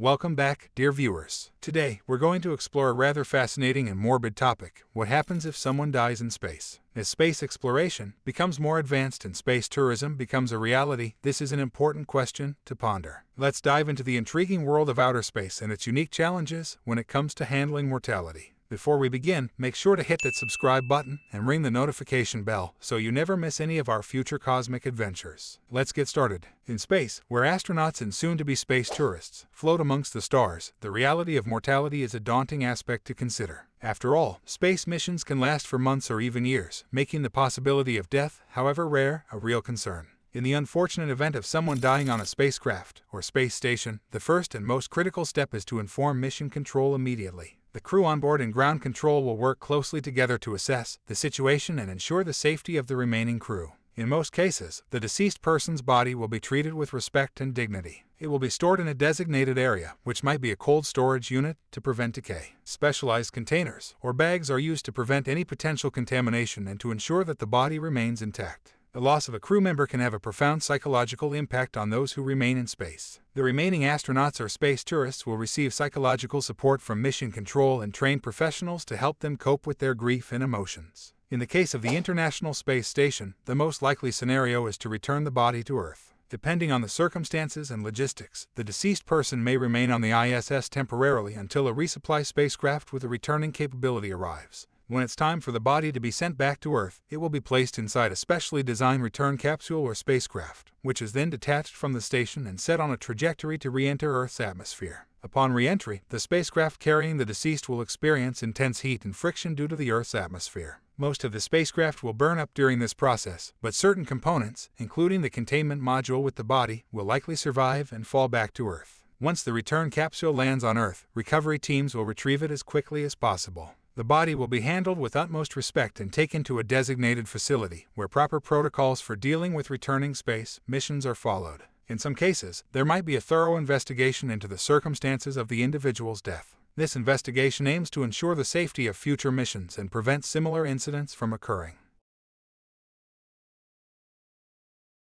Welcome back, dear viewers. Today, we're going to explore a rather fascinating and morbid topic: what happens if someone dies in space? As space exploration becomes more advanced and space tourism becomes a reality, this is an important question to ponder. Let's dive into the intriguing world of outer space and its unique challenges when it comes to handling mortality. Before we begin, make sure to hit that subscribe button and ring the notification bell so you never miss any of our future cosmic adventures. Let's get started. In space, where astronauts and soon-to-be space tourists float amongst the stars, the reality of mortality is a daunting aspect to consider. After all, space missions can last for months or even years, making the possibility of death, however rare, a real concern. In the unfortunate event of someone dying on a spacecraft or space station, the first and most critical step is to inform mission control immediately. The crew on board and ground control will work closely together to assess the situation and ensure the safety of the remaining crew. In most cases, the deceased person's body will be treated with respect and dignity. It will be stored in a designated area, which might be a cold storage unit, to prevent decay. Specialized containers or bags are used to prevent any potential contamination and to ensure that the body remains intact. The loss of a crew member can have a profound psychological impact on those who remain in space. The remaining astronauts or space tourists will receive psychological support from mission control and trained professionals to help them cope with their grief and emotions. In the case of the International Space Station, the most likely scenario is to return the body to Earth. Depending on the circumstances and logistics, the deceased person may remain on the ISS temporarily until a resupply spacecraft with a returning capability arrives. When it's time for the body to be sent back to Earth, it will be placed inside a specially designed return capsule or spacecraft, which is then detached from the station and set on a trajectory to re-enter Earth's atmosphere. Upon re-entry, the spacecraft carrying the deceased will experience intense heat and friction due to the Earth's atmosphere. Most of the spacecraft will burn up during this process, but certain components, including the containment module with the body, will likely survive and fall back to Earth. Once the return capsule lands on Earth, recovery teams will retrieve it as quickly as possible. The body will be handled with utmost respect and taken to a designated facility, where proper protocols for dealing with returning space missions are followed. In some cases, there might be a thorough investigation into the circumstances of the individual's death. This investigation aims to ensure the safety of future missions and prevent similar incidents from occurring.